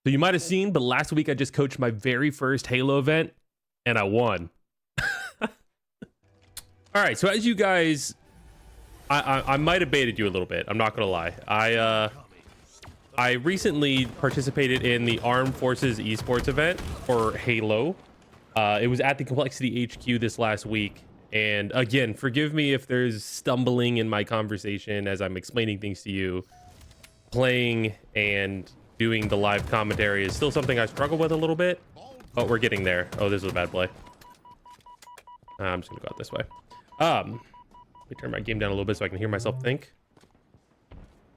So you might have seen, but last week I just coached my very first Halo event and I won. All right, so as you guys, I might have baited you a little bit. I'm not gonna lie. I recently participated in the Armed Forces Esports event for Halo. It was at the Complexity HQ this last week. And again, forgive me if there's stumbling in my conversation as I'm explaining things to you. Playing and doing the live commentary is still something I struggle with a little bit, but we're getting there. Oh, this was a bad play. I'm just gonna go out this way. Let me turn my game down a little bit so I can hear myself think.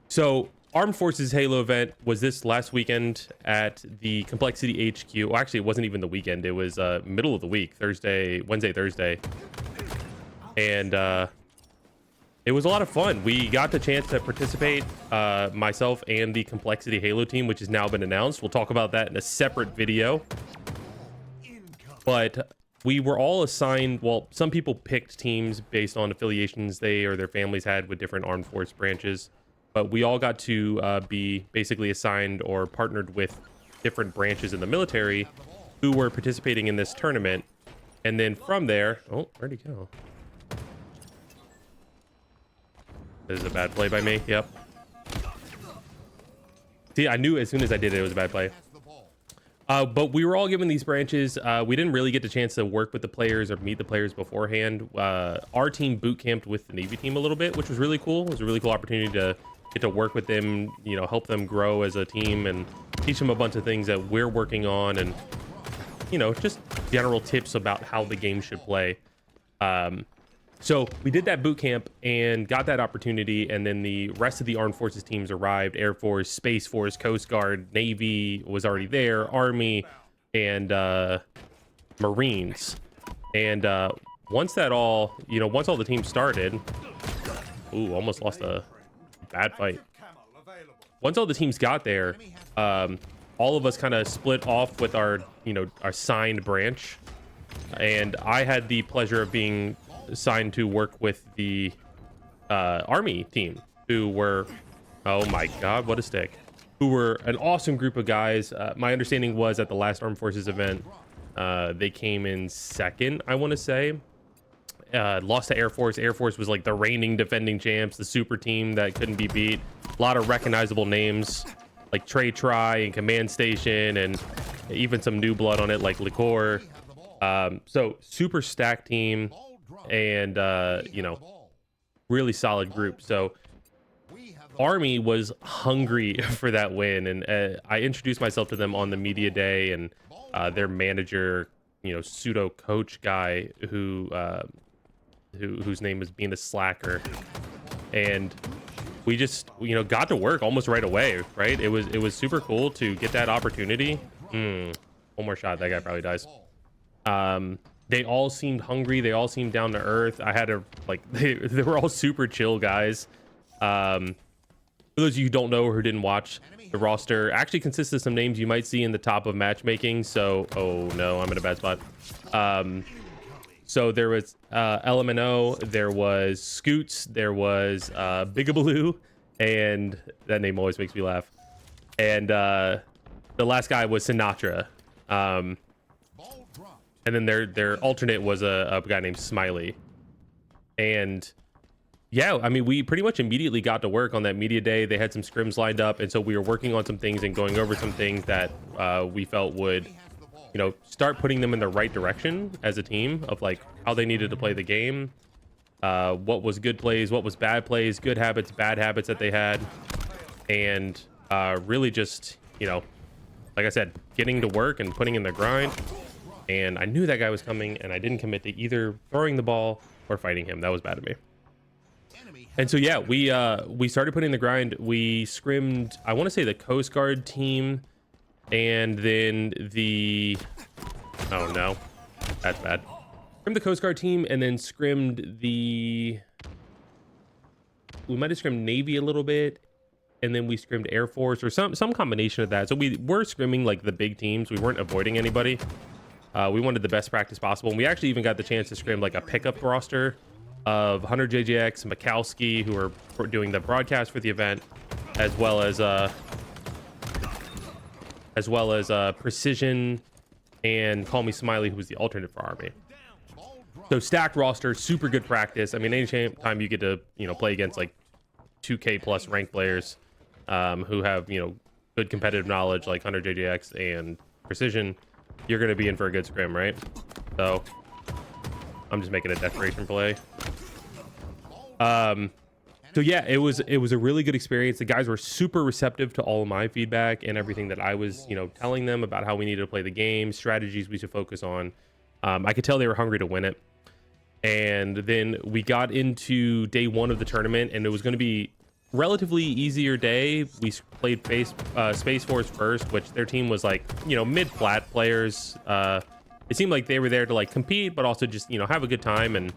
So Armed Forces Halo event was this last weekend at the Complexity HQ. Well, actually, it wasn't even the weekend. It was middle of the week, Wednesday, Thursday. And it was a lot of fun. We got the chance to participate, myself and the Complexity Halo team, which has now been announced. We'll talk about that in a separate video. But we were all assigned, well, some people picked teams based on affiliations they or their families had with different armed force branches. But we all got to be basically assigned or partnered with different branches in the military who were participating in this tournament. And then from there, oh, where'd he go? This is a bad play by me. Yep. See, I knew as soon as I did it, it was a bad play. But we were all given these branches. We didn't really get the chance to work with the players or meet the players beforehand. Our team boot camped with the Navy team a little bit, which was really cool. It was a really cool opportunity to get to work with them, you know, help them grow as a team and teach them a bunch of things that we're working on and, you know, just general tips about how the game should play. So we did that boot camp and got that opportunity, and then the rest of the Armed Forces teams arrived. Air Force, Space Force, Coast Guard, Navy was already there, Army, and Marines. And once all the teams started, ooh, almost lost a bad fight. Once all the teams got there, all of us kind of split off with our assigned branch, and I had the pleasure of being assigned to work with the Army team, who were, oh my god, what a stick, who were an awesome group of guys. My understanding was at the last Armed Forces event, they came in second, I want to say. Lost to Air Force. Air Force was like the reigning defending champs, the super team that couldn't be beat. A lot of recognizable names like Trey Try and Command Station, and even some new blood on it like Liquor. So super stacked team, and really solid group. So Army was hungry for that win, and I introduced myself to them on the media day, and their manager, pseudo coach guy whose name is being a slacker, and we just got to work almost right away. Right, it was super cool to get that opportunity. One more shot, that guy probably dies. They all seemed hungry, they all seemed down to earth. I had to they were all super chill guys. For those of you who don't know or who didn't watch, the roster actually consists of some names you might see in the top of matchmaking. So, oh no, I'm in a bad spot. So there was LMNO, there was Scoots, there was Bigabaloo, and that name always makes me laugh. And the last guy was Sinatra. And then their alternate was a guy named Smiley. And yeah, I mean, we pretty much immediately got to work on that media day. They had some scrims lined up, and so we were working on some things and going over some things that we felt would start putting them in the right direction as a team, of like how they needed to play the game, what was good plays, what was bad plays, good habits, bad habits that they had, and really just like I said, getting to work and putting in the grind. And I knew that guy was coming, and I didn't commit to either throwing the ball or fighting him. That was bad of me. And so yeah, we started putting in the grind. We scrimmed, I want to say, the Coast Guard team, and then oh no, that's bad. Scrimmed the Coast Guard team, and then scrimmed we might have scrimmed Navy a little bit, and then we scrimmed Air Force or some combination of that. So we were scrimming like the big teams. We weren't avoiding anybody. We wanted the best practice possible, and we actually even got the chance to scrim like a pickup roster of Hunter JJX and Mikowski, who were doing the broadcast for the event, as well as as well as Precision and Call Me Smiley, who was the alternate for Army. So stacked roster, super good practice. I mean, anytime you get to, you know, play against like 2K plus ranked players who have, you know, good competitive knowledge like Hunter JJX and Precision, you're going to be in for a good scrim, right? So I'm just making a desperation play. So yeah, it was a really good experience. The guys were super receptive to all of my feedback and everything that I was, you know, telling them about how we needed to play the game, strategies we should focus on. I could tell they were hungry to win it. And then we got into day one of the tournament, and it was going to be relatively easier day. We played Space Force first, which their team was like, you know, mid-flat players. It seemed like they were there to like compete, but also just, you know, have a good time and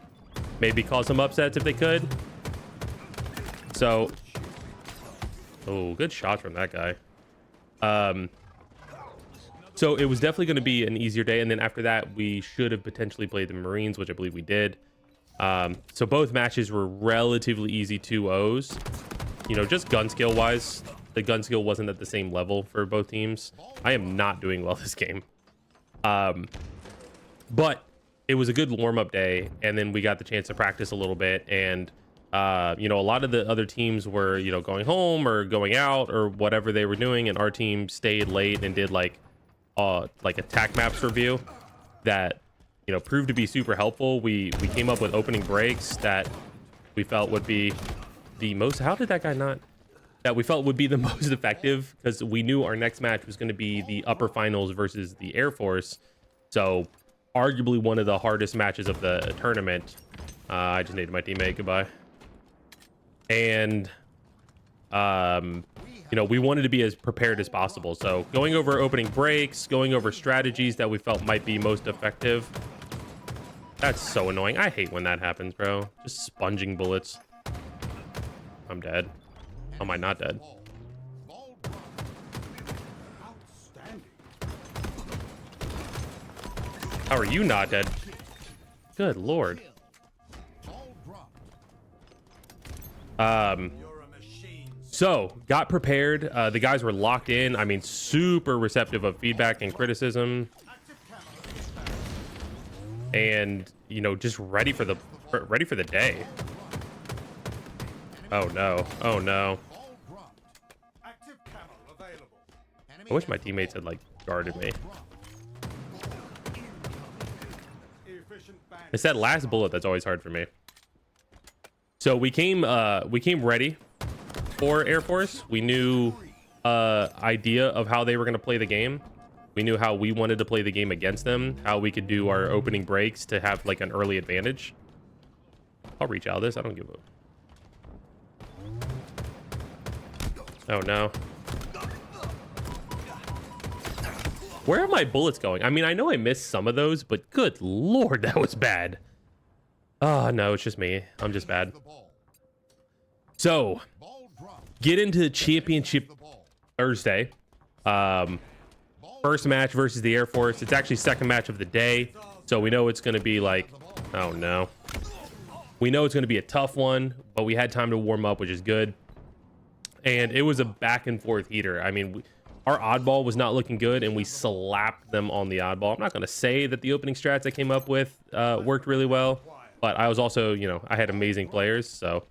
maybe cause some upsets if they could. So, oh, good shots from that guy. So it was definitely going to be an easier day. And then after that, we should have potentially played the Marines, which I believe we did. So both matches were relatively easy 2-0s. You know, just gun skill wise, the gun skill wasn't at the same level for both teams. I am not doing well this game. But it was a good warm-up day. And then we got the chance to practice a little bit. And, you know, a lot of the other teams were, you know, going home or going out or whatever they were doing. And our team stayed late and did like attack maps review that, you know, proved to be super helpful. We came up with opening breaks that we felt would be the most, how did that guy not, that we felt would be the most effective, because we knew our next match was going to be the upper finals versus the Air Force. So arguably one of the hardest matches of the tournament. I just needed my teammate, goodbye. And you know, we wanted to be as prepared as possible. So going over opening breaks, going over strategies that we felt might be most effective. That's so annoying. I hate when that happens, bro. Just sponging bullets. I'm dead. How am I not dead? How are you not dead? Good Lord. So got prepared. The guys were locked in. I mean, super receptive of feedback and criticism, and you know, just ready for the day. Oh no! Oh no! I wish my teammates had like guarded me. It's that last bullet that's always hard for me. So we came ready for Air Force. We knew idea of how they were going to play the game. We knew how we wanted to play the game against them, how we could do our opening breaks to have like an early advantage. I'll reach out this. I don't give a... Oh no. Where are my bullets going? I mean, I know I missed some of those, but good Lord, that was bad. Oh no, it's just me. I'm just bad. So get into championship Thursday. First match versus the Air Force. It's actually second match of the day, so we know it's going to be like, oh no, we know it's going to be a tough one, but we had time to warm up, which is good. And it was a back and forth heater. I mean, our oddball was not looking good, and we slapped them on the oddball. I'm not going to say that the opening strats I came up with worked really well, but I was also, you know, I had amazing players, so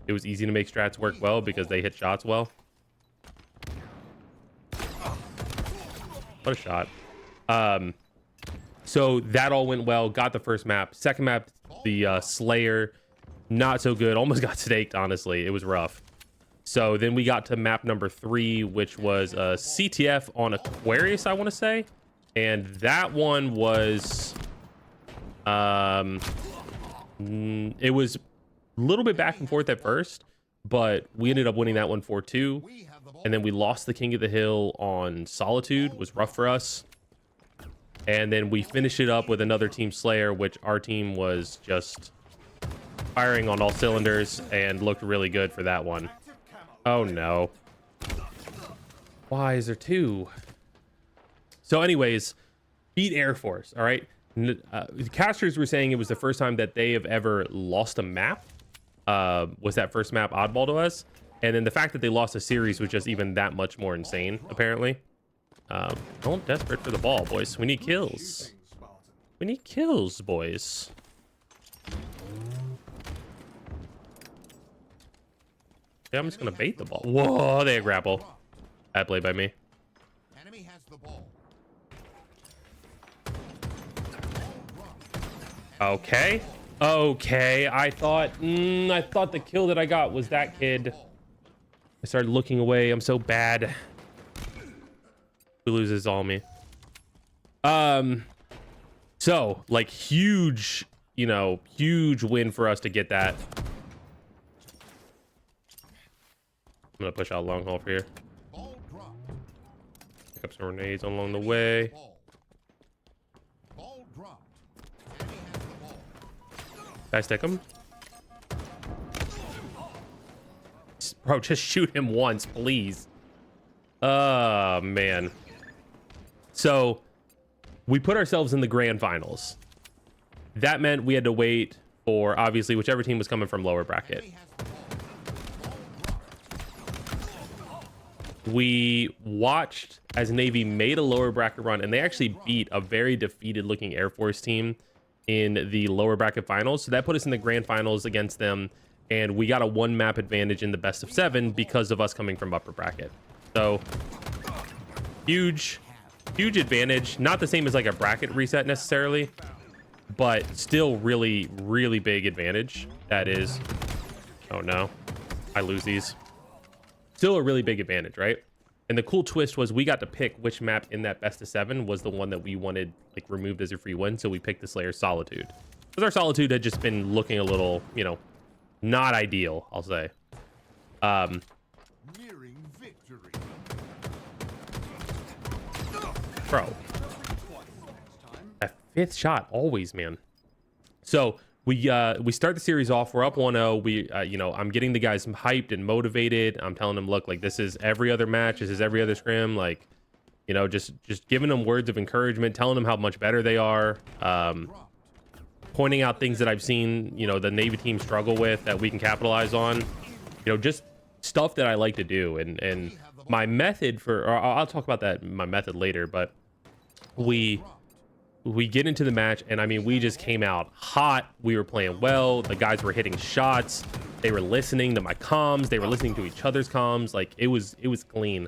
it was easy to make strats work well because they hit shots well. What a shot. So that all went well. Got the first map. Second map, the Slayer, not so good. Almost got staked, honestly. It was rough. So then we got to map number 3, which was CTF on Aquarius, I want to say. And that one was... it was a little bit back and forth at first, but we ended up winning that one 4-2. And then we lost the King of the Hill on Solitude. Was rough for us. And then we finished it up with another Team Slayer, which our team was just firing on all cylinders and looked really good for that one. Oh no. Why is there 2? So anyways, beat Air Force, all right? The casters were saying it was the first time that they have ever lost a map. Was that first map oddball to us? And then the fact that they lost a series was just even that much more insane, apparently. Don't desperate for the ball, boys. We need kills. We need kills, boys. Yeah, I'm just gonna bait the ball. Whoa, they grapple. Bad play by me. Enemy has the ball. Okay. Okay. I thought the kill that I got was that kid. I started looking away. I'm so bad. Who loses all me? So like huge, you know, huge win for us to get that. I'm gonna push out long haul for here. Pick up some grenades along the way. Can I stick him? Bro, just shoot him once, please. Oh, man. So, we put ourselves in the grand finals. That meant we had to wait for, obviously, whichever team was coming from lower bracket. We watched as Navy made a lower bracket run, and they actually beat a very defeated-looking Air Force team in the lower bracket finals. So that put us in the grand finals against them, and we got a one map advantage in the best of 7 because of us coming from upper bracket. So huge advantage. Not the same as like a bracket reset necessarily, but still really big advantage. That is, oh no, I lose these. Still a really big advantage, right? And the cool twist was we got to pick which map in that best of 7 was the one that we wanted like removed as a free win. So we picked the Slayer Solitude, because our Solitude had just been looking a little, you know, not ideal, I'll say. Nearing victory. Bro, a 5th shot always, man. So we start the series off. We're up 1-0. We you know, I'm getting the guys hyped and motivated. I'm telling them, look, like this is every other match. This is every other scrim. Like, you know, just giving them words of encouragement, telling them how much better they are. Pointing out things that I've seen, you know, the Navy team struggle with that we can capitalize on. You know, just stuff that I like to do. And my method for, or I'll talk about that, my method later, but we get into the match, and I mean, we just came out hot. We were playing well. The guys were hitting shots. They were listening to my comms. They were listening to each other's comms. Like it was clean.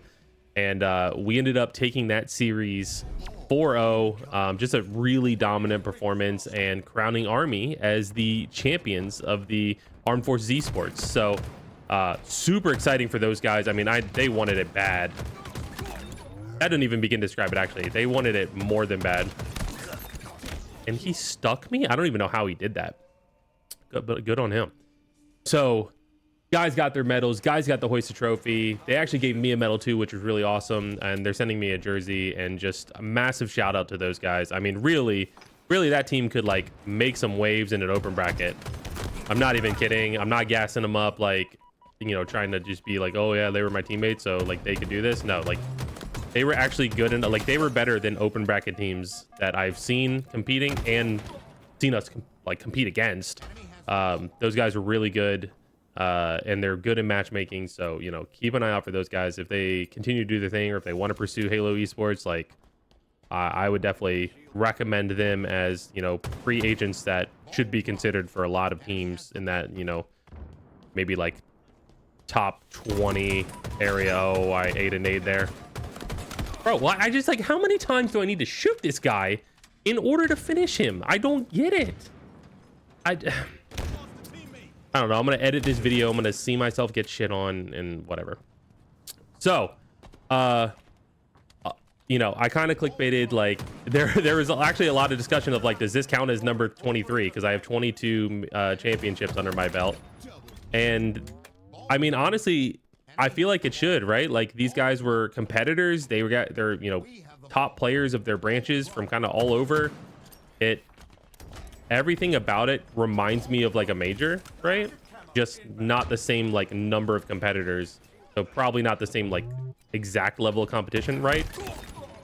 And we ended up taking that series 4-0. Just a really dominant performance and crowning Army as the champions of the Armed Forces Esports. So super exciting for those guys. I mean, they wanted it bad. I didn't even begin to describe it, actually. They wanted it more than bad. And he stuck me? I don't even know how he did that. But good on him. So guys got their medals. Guys got the hoisted trophy. They actually gave me a medal too, which was really awesome. And they're sending me a jersey, and just a massive shout out to those guys. I mean, really that team could like make some waves in an open bracket. I'm not even kidding. I'm not gassing them up like, you know, trying to just be like, oh yeah, they were my teammates, so like they could do this. No, like they were actually good, and like they were better than open bracket teams that I've seen competing and seen us like compete against. Those guys were really good, and they're good in matchmaking. So, you know, keep an eye out for those guys. If they continue to do their thing, or if they want to pursue Halo esports, like I would definitely recommend them as, you know, free agents that should be considered for a lot of teams in that, you know, maybe like top 20 area. Oh, I ate a nade there. Bro, well, I just like, how many times do I need to shoot this guy in order to finish him? I don't get it. I don't know. I'm going to edit this video. I'm going to see myself get shit on and whatever. So, you know, I kind of clickbaited, like there was actually a lot of discussion of like, does this count as number 23? Because I have 22 championships under my belt. And I mean, honestly, I feel like it should, right? Like these guys were competitors. They're, you know, top players of their branches from kind of all over. Everything about it reminds me of like a major, right? Just not the same like number of competitors. So probably not the same like exact level of competition, right?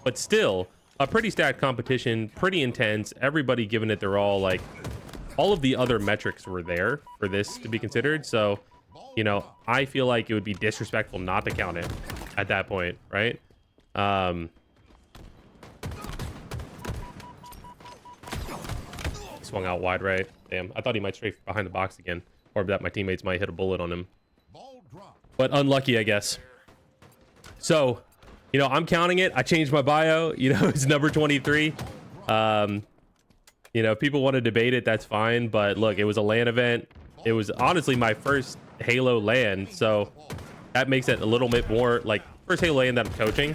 But still a pretty stacked competition, pretty intense. Everybody giving it their all. Like all of the other metrics were there for this to be considered. So, you know, I feel like it would be disrespectful not to count it at that point, right? swung out wide right. Damn, I thought he might stray behind the box again, or that my teammates might hit a bullet on him. Ball drop. But unlucky, I guess. So, you know, I'm counting it. I changed my bio. You know, it's number 23. You know, if people want to debate it, that's fine. But look, it was a LAN event. It was honestly my first Halo LAN, so that makes it a little bit more like first Halo LAN that I'm coaching.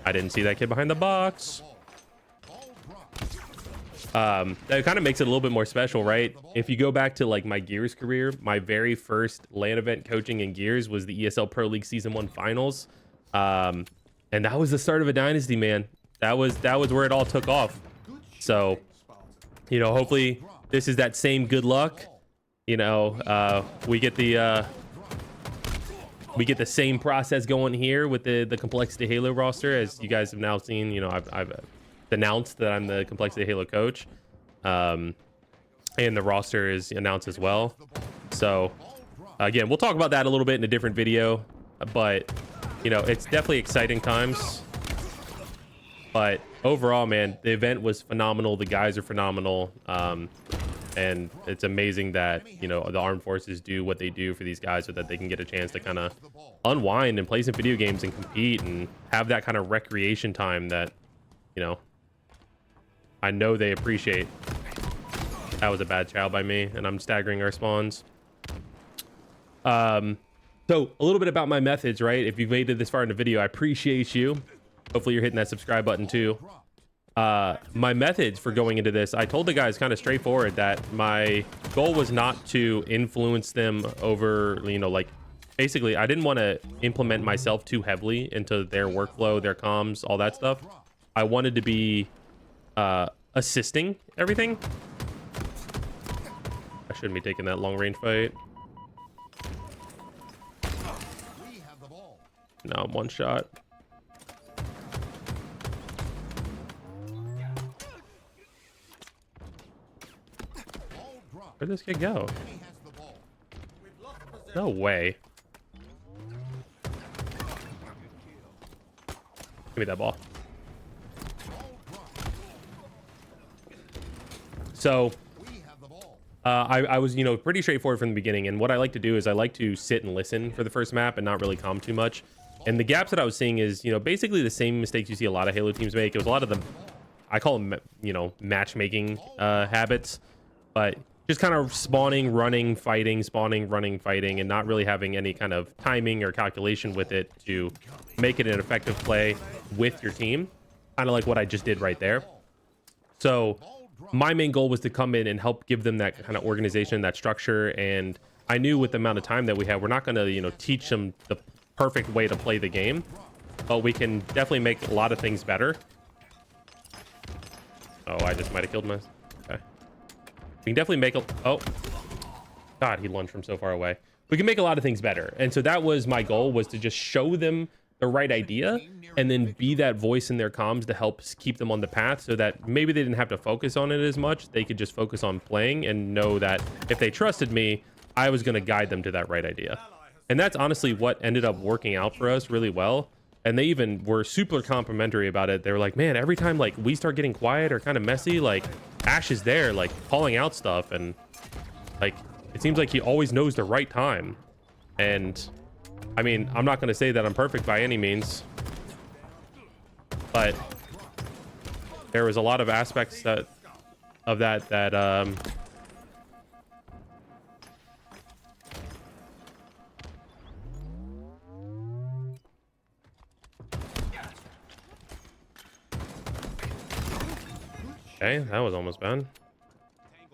I didn't see that kid behind the box. That kind of makes it a little bit more special, right? If you go back to like my Gears career, my very first LAN event coaching in Gears was the ESL Pro League Season 1 Finals. And that was the start of a dynasty, man. That was where it all took off. So, you know, hopefully this is that same good luck. You know, we get the same process going here with the Complexity Halo roster, as you guys have now seen. You know, I've announced that I'm the Complexity Halo coach, and the roster is announced as well. So again, we'll talk about that a little bit in a different video, but you know, it's definitely exciting times. But overall, man, the event was phenomenal. The guys are phenomenal. And it's amazing that, you know, the armed forces do what they do for these guys so that they can get a chance to kind of unwind and play some video games and compete and have that kind of recreation time that, you know, I know they appreciate. That was a bad chow by me, and I'm staggering our spawns. So a little bit about my methods, right? If you've made it this far in the video, I appreciate you. Hopefully you're hitting that subscribe button too. My methods for going into this, I told the guys kind of straightforward that my goal was not to influence them over, you know, like basically I didn't want to implement myself too heavily into their workflow, their comms, all that stuff. I wanted to be assisting everything. I shouldn't be taking that long range fight. No, I'm one shot. Where'd this kid go? No way. Give me that ball. So I was, you know, pretty straightforward from the beginning, and what I like to do is I like to sit and listen for the first map and not really comm too much. And the gaps that I was seeing is, you know, basically the same mistakes you see a lot of Halo teams make. It was a lot of them, I call them, you know, matchmaking habits, but just kind of spawning, running, fighting, spawning, running, fighting, and not really having any kind of timing or calculation with it to make it an effective play with your team. Kind of like what I just did right there. So my main goal was to come in and help give them that kind of organization, that structure. And I knew with the amount of time that we have, we're not going to, you know, teach them the perfect way to play the game, but we can definitely make a lot of things better. Oh, I just might have killed myself. Okay. We can definitely make a... Oh. God, he lunged from so far away. We can make a lot of things better. And so that was my goal, was to just show them the right idea and then be that voice in their comms to help keep them on the path, so that maybe they didn't have to focus on it as much. They could just focus on playing and know that if they trusted me, I was going to guide them to that right idea. And that's honestly what ended up working out for us really well. And they even were super complimentary about it. They were like, man, every time like we start getting quiet or kind of messy, like Ash is there, like calling out stuff, and like it seems like he always knows the right time. And I mean, I'm not going to say that I'm perfect by any means, but there was a lot of aspects that okay, that was almost bad.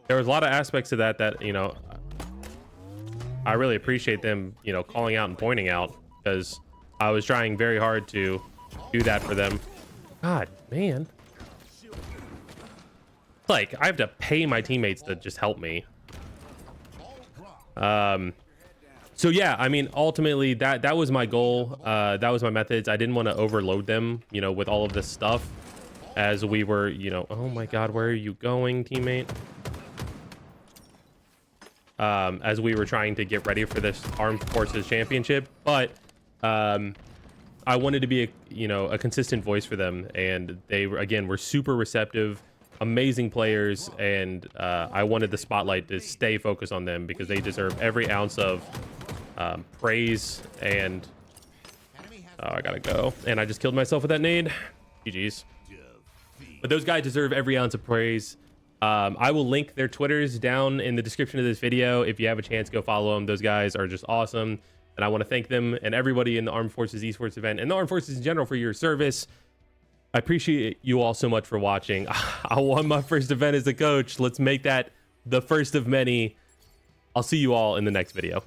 There was a lot of aspects of that, you know, I really appreciate them, you know, calling out and pointing out, because I was trying very hard to do that for them. God, man. Like, I have to pay my teammates to just help me. So yeah, I mean, ultimately that was my goal. That was my methods. I didn't want to overload them, you know, with all of this stuff as we were, you know, oh my God, where are you going, teammate? As we were trying to get ready for this Armed Forces Championship, but I wanted to be a consistent voice for them, and they again were super receptive. amazing players, and I wanted the spotlight to stay focused on them because they deserve every ounce of praise. And I gotta go, and I just killed myself with that nade. GG's. But those guys deserve every ounce of praise. I will link their Twitters down in the description of this video. If you have a chance, go follow them. Those guys are just awesome, and I want to thank them and everybody in the Armed Forces Esports event and the Armed Forces in general for your service. I appreciate you all so much for watching. I won my first event as a coach. Let's make that the first of many. I'll see you all in the next video.